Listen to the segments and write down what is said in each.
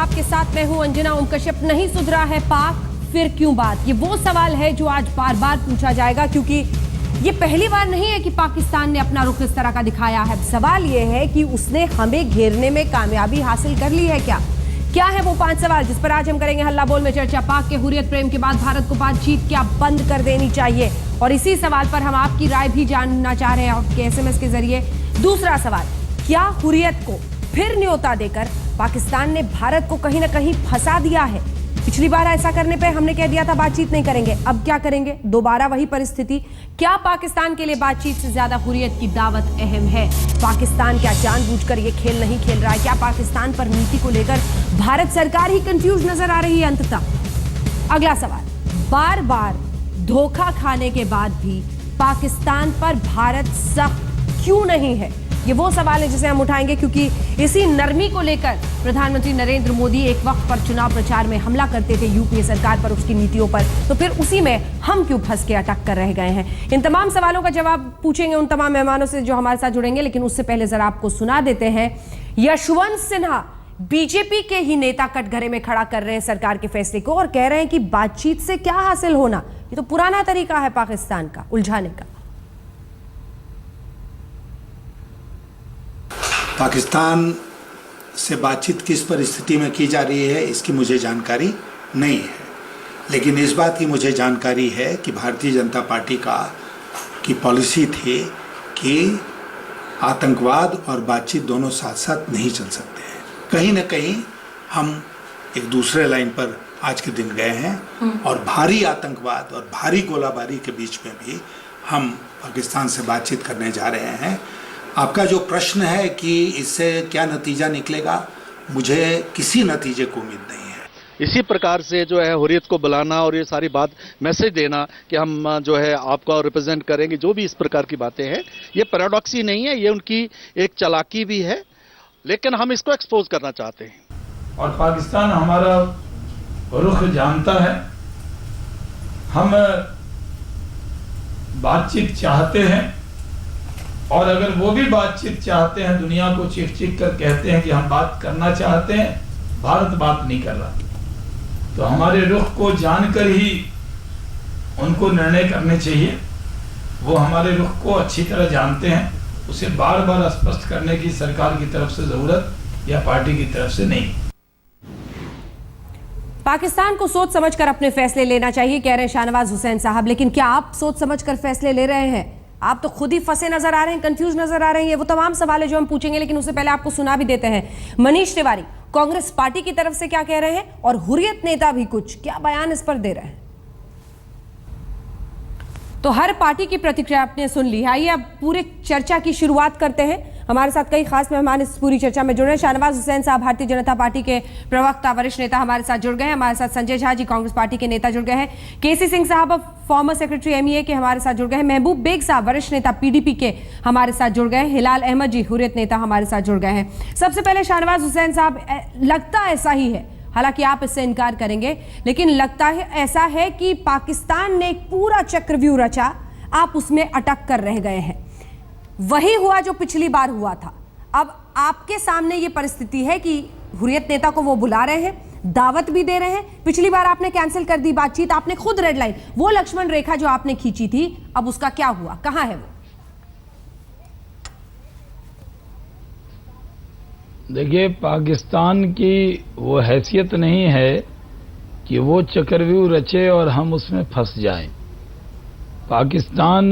आपके साथ मैं हूं अंजना ओम कश्यप। नहीं सुधरा है पाक, फिर क्यों बात? ये वो सवाल है जो आज बार बार पूछा जाएगा, क्योंकि ये पहली बार नहीं है कि पाकिस्तान ने अपना रुख इस तरह का दिखाया है। सवाल ये है कि उसने हमें घेरने में कामयाबी हासिल कर ली है क्या? क्या है वो 5 सवाल जिस पर आज हम करेंगे हल्ला बोल में चर्चा। पाक के हुर्रियत प्रेम के बाद भारत को बातचीत क्या बंद कर देनी चाहिए? और इसी सवाल पर हम आपकी राय भी जानना चाह रहे हैं आपके SMS के जरिए। दूसरा सवाल, क्या हुर्रियत को फिर न्योता देकर पाकिस्तान ने भारत को कहीं ना कहीं फंसा दिया है? पिछली बार ऐसा करने पे हमने कह दिया था बातचीत नहीं करेंगे, अब क्या करेंगे? दोबारा वही परिस्थिति। क्या पाकिस्तान के लिए बातचीत से ज्यादा हुर्रियत की दावत अहम है? पाकिस्तान क्या जानबूझकर ये खेल नहीं खेल रहा है? क्या पाकिस्तान पर नीति को लेकर भारत सरकार ही कंफ्यूज नजर आ रही है अंततः? अगला सवाल, बार बार धोखा खाने के बाद भी पाकिस्तान पर भारत सख्त क्यों नहीं है? ये वो सवाल है जिसे हम उठाएंगे, क्योंकि इसी नरमी को लेकर प्रधानमंत्री नरेंद्र मोदी एक वक्त पर चुनाव प्रचार में हमला करते थे यूपीए सरकार पर, उसकी नीतियों पर। तो फिर उसी में हम क्यों फंस के अटक कर रह गए हैं? इन तमाम सवालों का जवाब पूछेंगे उन तमाम मेहमानों से जो हमारे साथ जुड़ेंगे, लेकिन उससे पहले जरा आपको सुना देते हैं। यशवंत सिन्हा बीजेपी के ही नेता कटघरे में खड़ा कर रहे हैं सरकार के फैसले को और कह रहे हैं कि बातचीत से क्या हासिल होना? ये तो पुराना तरीका है पाकिस्तान का उलझाने का। पाकिस्तान से बातचीत किस परिस्थिति में की जा रही है इसकी मुझे जानकारी नहीं है, लेकिन इस बात की मुझे जानकारी है कि भारतीय जनता पार्टी की पॉलिसी थी कि आतंकवाद और बातचीत दोनों साथ साथ नहीं चल सकते हैं। कहीं ना कहीं हम एक दूसरे लाइन पर आज के दिन गए हैं और भारी आतंकवाद और भारी गोलाबारी के बीच में भी हम पाकिस्तान से बातचीत करने जा रहे हैं। आपका जो प्रश्न है कि इससे क्या नतीजा निकलेगा, मुझे किसी नतीजे को उम्मीद नहीं है। इसी प्रकार से जो है हुर्रियत को बुलाना और ये सारी बात मैसेज देना कि हम जो है आपको रिप्रेजेंट करेंगे, जो भी इस प्रकार की बातें हैं, ये पैराडॉक्स ही नहीं है, ये उनकी एक चालाकी भी है, लेकिन हम इसको एक्सपोज करना चाहते हैं। और पाकिस्तान हमारा रुख जानता है, हम बातचीत चाहते हैं, और अगर वो भी बातचीत चाहते हैं, दुनिया को चीख चीख कर कहते हैं कि हम बात करना चाहते हैं, भारत बात नहीं कर रहा, तो हमारे रुख को जानकर ही उनको निर्णय करने चाहिए। वो हमारे रुख को अच्छी तरह जानते हैं, उसे बार बार स्पष्ट करने की सरकार की तरफ से जरूरत या पार्टी की तरफ से नहीं। पाकिस्तान को सोच समझकर अपने फैसले लेना चाहिए, कह रहे हैं शाहनवाज हुसैन साहब। लेकिन क्या आप सोच समझकर फैसले ले रहे हैं? आप तो खुद ही फंसे नजर आ रहे हैं, कंफ्यूज नजर आ रहे हैं। ये वो तमाम सवाल है जो हम पूछेंगे, लेकिन उससे पहले आपको सुना भी देते हैं मनीष तिवारी कांग्रेस पार्टी की तरफ से क्या कह रहे हैं, और हुर्रियत नेता भी कुछ क्या बयान इस पर दे रहे हैं। तो हर पार्टी की प्रतिक्रिया आपने सुन ली है। आइए अब पूरे चर्चा की शुरुआत करते हैं। हमारे साथ कई खास मेहमान इस पूरी चर्चा में जुड़े हैं। शाहनवाज हुसैन साहब भारतीय जनता पार्टी के प्रवक्ता वरिष्ठ नेता हमारे साथ जुड़ गए हैं। हमारे साथ संजय झा जी कांग्रेस पार्टी के नेता जुड़ गए हैं। केसी सिंह साहब फॉर्मर सेक्रेटरी MEA के हमारे साथ जुड़ गए हैं। महबूब बेग साहब वरिष्ठ नेता PDP के हमारे साथ जुड़ गए हैं। हिलाल अहमद जी हुर्रियत नेता हमारे साथ जुड़ गए हैं। सबसे पहले शाहनवाज हुसैन साहब, लगता ऐसा ही है, हालांकि आप इससे इनकार करेंगे, लेकिन लगता है ऐसा है कि पाकिस्तान ने एक पूरा चक्रव्यूह रचा, आप उसमें अटक कर रह गए हैं। वही हुआ जो पिछली बार हुआ था। अब आपके सामने ये परिस्थिति है कि हुर्रियत नेता को वो बुला रहे हैं, दावत भी दे रहे हैं। पिछली बार आपने कैंसिल कर दी बातचीत, आपने खुद रेड लाइन, वो लक्ष्मण रेखा जो आपने खींची थी, अब उसका क्या हुआ, कहां है वो? देखिए, पाकिस्तान की वो हैसियत नहीं है कि वो चक्रव्यूह रचे और हम उसमें फंस जाएं। पाकिस्तान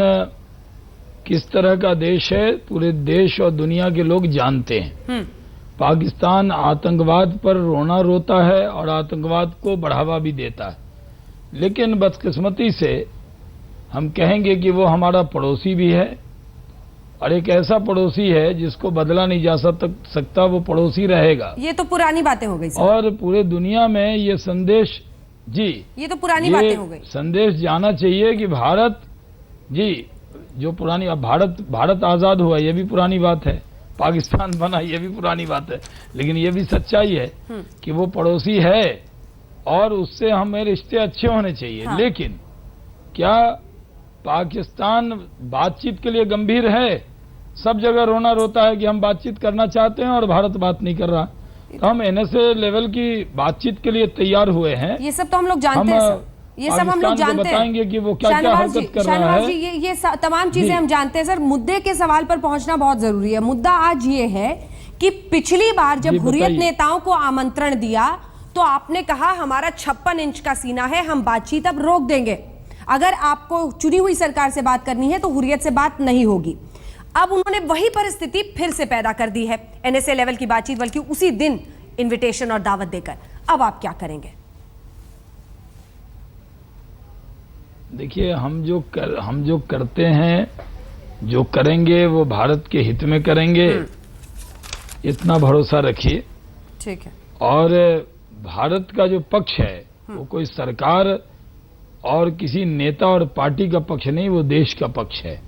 किस तरह का देश है, पूरे देश और दुनिया के लोग जानते हैं। पाकिस्तान आतंकवाद पर रोना रोता है और आतंकवाद को बढ़ावा भी देता है, लेकिन बदकिस्मती से हम कहेंगे कि वो हमारा पड़ोसी भी है, और एक ऐसा पड़ोसी है जिसको बदला नहीं जा सकता, वो पड़ोसी रहेगा। ये तो पुरानी बातें हो गई सर। और पूरे दुनिया में ये संदेश, जी ये तो पुरानी बातें हो गई, संदेश जाना चाहिए कि भारत, जी जो पुरानी, अब भारत आजाद हुआ ये भी पुरानी बात है, पाकिस्तान बना ये भी पुरानी बात है, लेकिन ये भी सच्चाई है कि वो पड़ोसी है और उससे हमें रिश्ते अच्छे होने चाहिए। हाँ। लेकिन क्या पाकिस्तान बातचीत के लिए गंभीर है? सब जगह रोना रोता है कि हम बातचीत करना चाहते हैं और भारत बात नहीं कर रहा। तो हम एनएसए लेवल की बातचीत के लिए तैयार हुए हैं। ये सब तो हम लोग जानते हैं सर, ये सब हम लोग जानते हैं। बताएंगे कि वो क्या क्या शाहनवाज हरकत कर रहा है। ये तमाम चीजें हम जानते हैं सर। मुद्दे के सवाल पर पहुंचना बहुत जरूरी है। मुद्दा आज ये है कि पिछली बार जब हुर्रियत नेताओं को आमंत्रण दिया तो आपने कहा हमारा 56 इंच का सीना है, हम बातचीत अब रोक देंगे। अगर आपको चुनी हुई सरकार से बात करनी है तो हुर्रियत से बात नहीं होगी। अब उन्होंने वही परिस्थिति फिर से पैदा कर दी है, एनएसए लेवल की बातचीत, बल्कि उसी दिन इनविटेशन और दावत देकर। अब आप क्या करेंगे? देखिए, हम जो करते हैं, जो करेंगे वो भारत के हित में करेंगे, इतना भरोसा रखिए। ठीक है। और भारत का जो पक्ष है वो कोई सरकार और किसी नेता और पार्टी का पक्ष नहीं, वो देश का पक्ष है।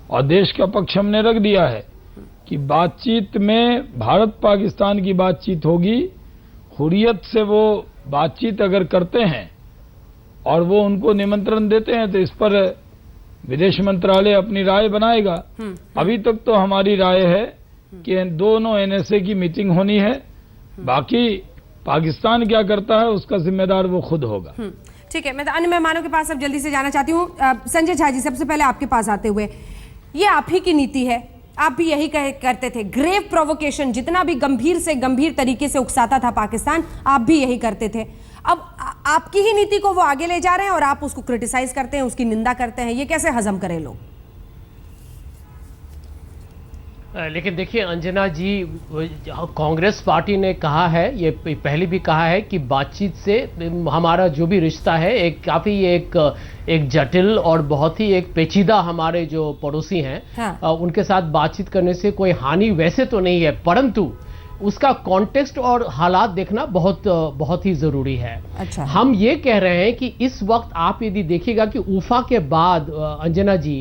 और देश का पक्ष हमने रख दिया है कि बातचीत में भारत पाकिस्तान की बातचीत होगी। हुर्रियत से वो बातचीत अगर करते हैं और वो उनको निमंत्रण देते हैं तो इस पर विदेश मंत्रालय अपनी राय बनाएगा। अभी तक तो हमारी राय है कि दोनों एनएसए की मीटिंग होनी है, बाकी पाकिस्तान क्या करता है उसका जिम्मेदार वो खुद होगा। ठीक है, मैं अन्य मेहमानों के पास अब जल्दी से जाना चाहती हूँ। संजय झा जी, सबसे पहले आपके पास आते हुए, ये आप ही की नीति है, आप भी यही करते थे। ग्रेव प्रोवोकेशन, जितना भी गंभीर से गंभीर तरीके से उकसाता था पाकिस्तान, आप भी यही करते थे। अब आपकी ही नीति को वो आगे ले जा रहे हैं और आप उसको क्रिटिसाइज करते हैं, उसकी निंदा करते हैं। ये कैसे हजम करें लोग? लेकिन देखिए अंजना जी, कांग्रेस पार्टी ने कहा है, ये पहले भी कहा है कि बातचीत से हमारा जो भी रिश्ता है एक काफ़ी एक जटिल और बहुत ही एक पेचीदा हमारे जो पड़ोसी हैं, हाँ। उनके साथ बातचीत करने से कोई हानि वैसे तो नहीं है, परंतु उसका कॉन्टेक्स्ट और हालात देखना बहुत ही ज़रूरी है। अच्छा। हम ये कह रहे हैं कि इस वक्त आप यदि देखिएगा कि उफा के बाद अंजना जी,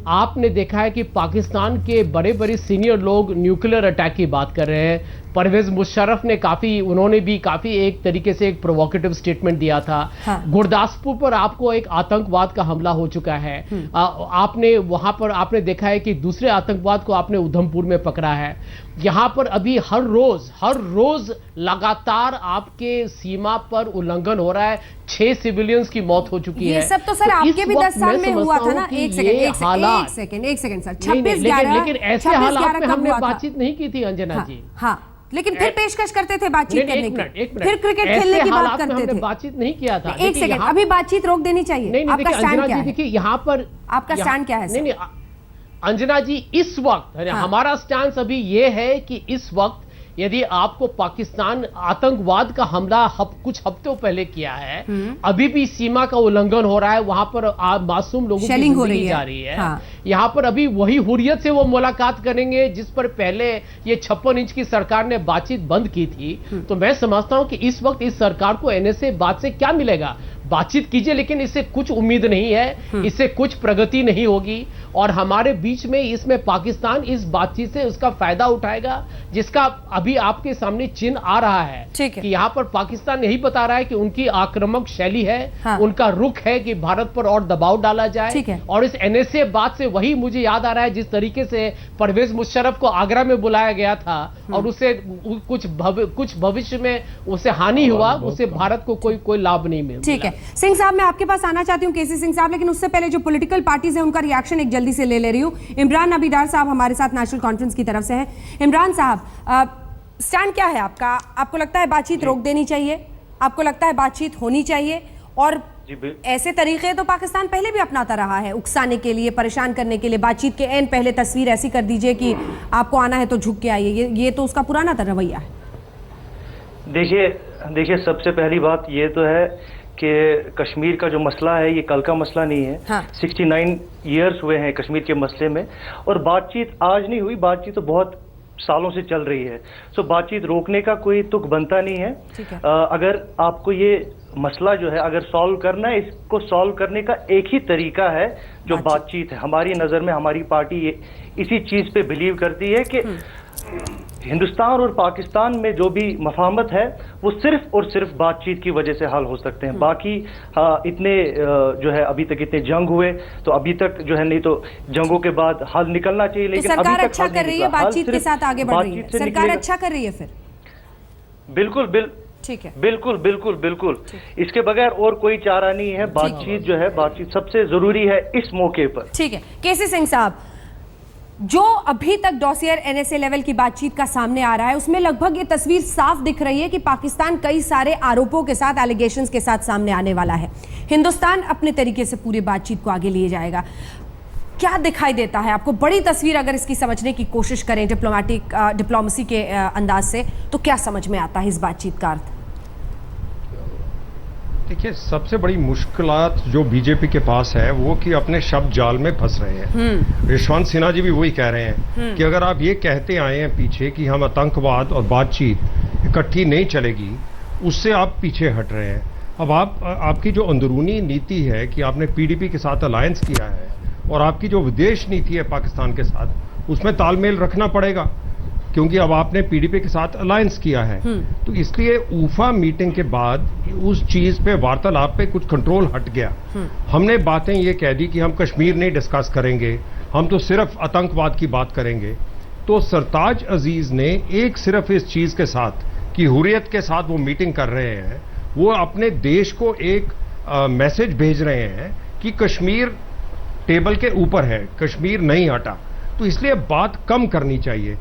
आपने देखा है कि पाकिस्तान के बड़े बड़े सीनियर लोग न्यूक्लियर अटैक की बात कर रहे हैं। परवेज मुशर्रफ ने उन्होंने भी काफी एक तरीके से एक प्रोवोकेटिव स्टेटमेंट दिया था। हाँ। गुरदासपुर पर आपको एक आतंकवाद का हमला हो चुका है। आपने वहां पर आपने देखा है कि दूसरे आतंकवाद को आपने उधमपुर में पकड़ा है। यहां पर अभी हर रोज लगातार आपके सीमा पर उल्लंघन हो रहा है। 6 सिविलियंस की मौत हो चुकी है। ये सब तो सर आपके भी 10 साल में हुआ था ना। एक सेकंड सर, 26/11, लेकिन ऐसे हालात में हमने बातचीत नहीं की थी अंजना जी। हाँ, लेकिन फिर पेशकश करते थे बातचीत करने की, फिर क्रिकेट खेलने की बात करते थे। बातचीत नहीं किया था। एक सेकंड, अभी बातचीत रोक देनी चाहिए। आपका स्टैंड क्या है? देखिए यहाँ पर आपका स्टैंड क्या है? नहीं अंजना जी, इस वक्त हमारा स्टैंड अभी ये है कि इस वक्त यदि आपको पाकिस्तान आतंकवाद का हमला कुछ हफ्तों पहले किया है, अभी भी सीमा का उल्लंघन हो रहा है, वहां पर मासूम लोगों की जिंदगी जा रही है। हाँ। यहां पर अभी वही हुर्रियत से वो मुलाकात करेंगे जिस पर पहले ये 56 इंच की सरकार ने बातचीत बंद की थी। तो मैं समझता हूं कि इस वक्त इस सरकार को एनएसए बात से क्या मिलेगा? बातचीत कीजिए, लेकिन इससे कुछ उम्मीद नहीं है, इससे कुछ प्रगति नहीं होगी। और हमारे बीच में इसमें पाकिस्तान इस बातचीत से उसका फायदा उठाएगा, जिसका अभी आपके सामने चिन्ह आ रहा है कि यहाँ पर पाकिस्तान यही बता रहा है कि उनकी आक्रामक शैली है। हाँ। उनका रुख है कि भारत पर और दबाव डाला जाए। और इस एनएसए बात से वही मुझे याद आ रहा है जिस तरीके से परवेज मुशर्रफ को आगरा में बुलाया गया था और उसे कुछ भविष्य में उसे हानि हुआ, उससे भारत को कोई लाभ नहीं मिला। ठीक है सिंह साहब, मैं आपके पास आना चाहती हूँ, केसी सिंह साहब, लेकिन उससे पहले जो पॉलिटिकल पार्टीज हैं उनका रिएक्शन एक जल्दी से ले रही हूँ। इमरान अबीदार साहब हमारे साथ नेशनल कॉन्फ्रेंस की तरफ से हैं। इमरान साहब, स्टैंड क्या है आपका? आपको लगता है बातचीत रोक देनी चाहिए? आपको लगता है बातचीत होनी चाहिए? और ऐसे तरीके तो पाकिस्तान पहले भी अपनाता रहा है उकसाने के लिए, परेशान करने के लिए। बातचीत के एन पहले तस्वीर ऐसी कर दीजिए कि आपको आना है तो झुक के आइए, ये तो उसका पुराना रवैया है। देखिए सबसे पहली बात ये तो है कि कश्मीर का जो मसला है ये कल का मसला नहीं है। हाँ। 69 ईयर्स हुए हैं कश्मीर के मसले में, और बातचीत आज नहीं हुई, बातचीत तो बहुत सालों से चल रही है। सो बातचीत रोकने का कोई तुक बनता नहीं है। अगर आपको ये मसला जो है अगर सॉल्व करना है, इसको सॉल्व करने का एक ही तरीका है जो बातचीत है। हमारी नज़र में हमारी पार्टी इसी चीज़ पे बिलीव करती है कि हिंदुस्तान और पाकिस्तान में जो भी मफाहमत है वो सिर्फ और सिर्फ बातचीत की वजह से हल हो सकते हैं। बाकी इतने जो है अभी तक इतने जंग हुए, तो अभी तक जो है, नहीं तो जंगों के बाद हल निकलना चाहिए। लेकिन सरकार अच्छा कर रही है, बातचीत के साथ आगे बढ़ रही है, सरकार अच्छा कर रही है। फिर बिल्कुल ठीक है, बिल्कुल इसके बगैर और कोई चारा नहीं है। बातचीत जो है, बातचीत सबसे जरूरी है इस मौके पर। ठीक है। केसी सिंह साहब, जो अभी तक डॉसियर एनएसए लेवल की बातचीत का सामने आ रहा है, उसमें लगभग ये तस्वीर साफ दिख रही है कि पाकिस्तान कई सारे आरोपों के साथ, एलिगेशंस के साथ सामने आने वाला है। हिंदुस्तान अपने तरीके से पूरी बातचीत को आगे लिए जाएगा। क्या दिखाई देता है आपको? बड़ी तस्वीर अगर इसकी समझने की कोशिश करें डिप्लोमेसी के अंदाज से, तो क्या समझ में आता है इस बातचीत का अर्थ? देखिए, सबसे बड़ी मुश्किलात जो बीजेपी के पास है वो कि अपने शब्द जाल में फंस रहे हैं। यशवंत सिन्हा जी भी वही कह रहे हैं कि अगर आप ये कहते आए हैं पीछे कि हम आतंकवाद और बातचीत इकट्ठी नहीं चलेगी, उससे आप पीछे हट रहे हैं। अब आपकी जो अंदरूनी नीति है कि आपने पीडीपी के साथ अलायंस किया है और आपकी जो विदेश नीति है पाकिस्तान के साथ, उसमें तालमेल रखना पड़ेगा, क्योंकि अब आपने पीडीपी के साथ अलायंस किया है। तो इसलिए ऊफा मीटिंग के बाद उस चीज पे, वार्तालाप पे कुछ कंट्रोल हट गया। हमने बातें ये कह दी कि हम कश्मीर नहीं डिस्कस करेंगे, हम तो सिर्फ आतंकवाद की बात करेंगे। तो सरताज अजीज ने एक सिर्फ इस चीज के साथ कि हुर्रियत के साथ वो मीटिंग कर रहे हैं, वो अपने देश को एक मैसेज भेज रहे हैं कि कश्मीर टेबल के ऊपर है, कश्मीर नहीं हटा। तो इसलिए बात कम करनी चाहिए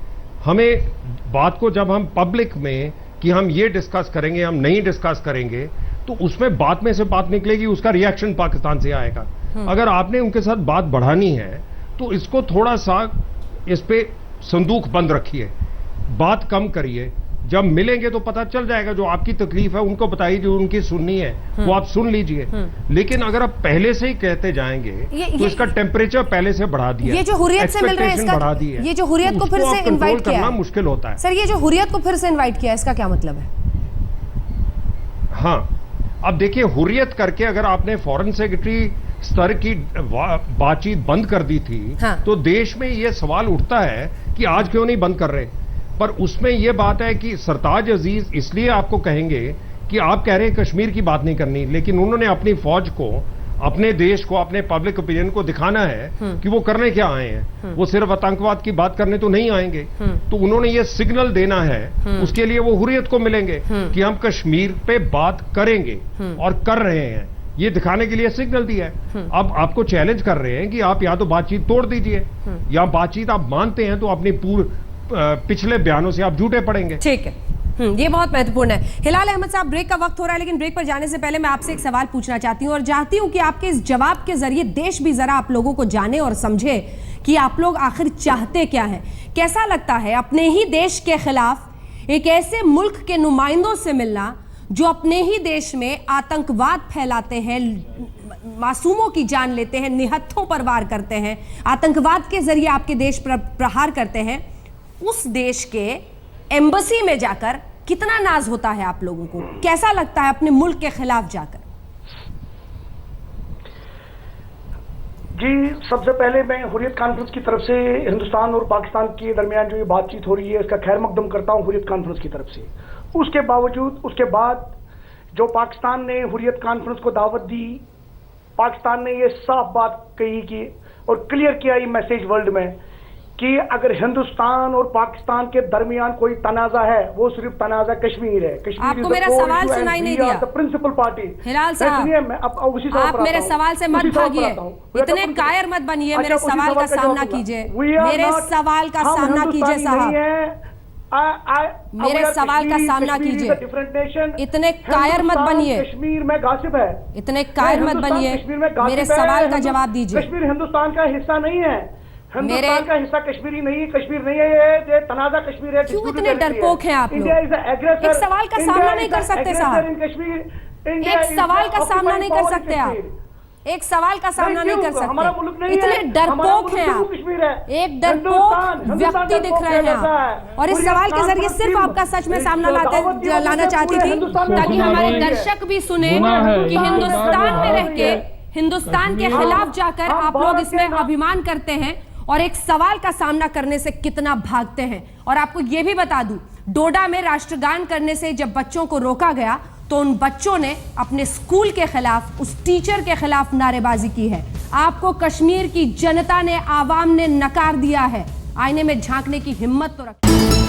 हमें। बात को जब हम पब्लिक में कि हम ये डिस्कस करेंगे, हम नहीं डिस्कस करेंगे, तो उसमें बात में से बात निकलेगी, उसका रिएक्शन पाकिस्तान से आएगा। अगर आपने उनके साथ बात बढ़ानी है तो इसको थोड़ा सा इस पे संदूक बंद रखिए, बात कम करिए। जब मिलेंगे तो पता चल जाएगा, जो आपकी तकलीफ है उनको बताइए, जो उनकी सुननी है वो आप सुन लीजिए। लेकिन अगर आप पहले से ही कहते जाएंगे तो इसका टेम्परेचर पहले से बढ़ा दिया, ये जो हुर्रियत से मिल रहा है इसका, बढ़ा दी है, ये जो हुर्रियत को फिर से इनवाइट किया है, मुश्किल होता है। सर, ये जो हुर्रियत को फिर से इनवाइट किया है, इसका क्या मतलब है? हाँ, अब देखिए, हुर्रियत करके अगर आपने फॉरेन सेक्रेटरी स्तर की बातचीत बंद कर दी थी, तो देश में यह सवाल उठता है कि आज क्यों नहीं बंद कर रहे। पर उसमें यह बात है कि सरताज अजीज इसलिए आपको कहेंगे कि आप कह रहे हैं कश्मीर की बात नहीं करनी, लेकिन उन्होंने अपनी फौज को, अपने देश को, अपने पब्लिक ओपिनियन को दिखाना है कि वो करने क्या आए हैं। वो सिर्फ आतंकवाद की बात करने तो नहीं आएंगे। तो उन्होंने ये सिग्नल देना है, उसके लिए वो हुर्रियत को मिलेंगे कि हम कश्मीर पे बात करेंगे और कर रहे हैं, ये दिखाने के लिए सिग्नल दिया है। अब आपको चैलेंज कर रहे हैं कि आप या तो बातचीत तोड़ दीजिए, या बातचीत आप मानते हैं तो अपनी पिछले बयानों से आप झूठे पड़ेंगे। ठीक है, ये बहुत महत्वपूर्ण है। हिलाल अहमद साहब, ब्रेक का वक्त हो रहा है, लेकिन ब्रेक पर जाने से पहले मैं आपसे एक सवाल पूछना चाहती हूं और चाहती हूं कि आपके इस जवाब के जरिए देश भी जरा आप लोगों को जाने और समझे कि आप लोग आखिर चाहते क्या हैं। कैसा लगता है अपने ही देश के खिलाफ एक ऐसे मुल्क के नुमाइंदों से मिलना जो अपने ही देश में आतंकवाद फैलाते हैं, मासूमों की जान लेते हैं, निहत्थों पर वार करते हैं, आतंकवाद के जरिए आपके देश पर प्रहार करते हैं? उस देश के एम्बेसी में जाकर कितना नाज होता है आप लोगों को? कैसा लगता है अपने मुल्क के खिलाफ जाकर? जी, सबसे पहले मैं हुर्रियत कॉन्फ्रेंस की तरफ से हिंदुस्तान और पाकिस्तान के दरमियान जो ये बातचीत हो रही है इसका खैर मकदम करता हूं हुर्रियत कॉन्फ्रेंस की तरफ से। उसके बावजूद, उसके बाद जो पाकिस्तान ने हुर्रियत कॉन्फ्रेंस को दावत दी, पाकिस्तान ने ये साफ बात कही कि और क्लियर किया ये मैसेज वर्ल्ड में कि अगर हिंदुस्तान और पाकिस्तान के दरमियान कोई तनाजा है वो सिर्फ तनाजा कश्मीर है। कश्मीर आपको मेरा सवाल सुनाई नहीं दिया। Principal party. हिलाल साहब, आप मेरे सवाल से मत भागिए, इतने कायर मत बनिए, मेरे सवाल का सामना कीजिए, मेरे सवाल का सामना कीजिए साहब, मेरे सवाल का सामना कीजिए, इतने कायर मत बनिए, कश्मीर में गासिब है, इतने कायर मत बनिए, मेरे सवाल का जवाब दीजिए। कश्मीर हिंदुस्तान का हिस्सा नहीं है, हिंदुस्तान का हिस्सा कश्मीरी नहीं है, कश्मीर नहीं है, ये तनाजा कश्मीर है। क्यों इतने डरपोक हैं आप लोग? एक सवाल का सामना नहीं कर सकते साहब, एक सवाल का सामना नहीं कर सकते आप, एक सवाल का सामना नहीं कर सकते, इतने डरपोक हैं आप, एक डरपोक व्यक्ति दिख रहे हैं आप। और इस सवाल के जरिए सिर्फ आपका सच में सामना लाना चाहती थी ताकि हमारे दर्शक भी सुने कि हिंदुस्तान में रह के हिंदुस्तान के खिलाफ जाकर आप लोग इसमें अभिमान करते हैं और एक सवाल का सामना करने से कितना भागते हैं। और आपको यह भी बता दूं, डोडा में राष्ट्रगान करने से जब बच्चों को रोका गया तो उन बच्चों ने अपने स्कूल के खिलाफ, उस टीचर के खिलाफ नारेबाजी की है। आपको कश्मीर की जनता ने, आवाम ने नकार दिया है। आईने में झांकने की हिम्मत तो रखी।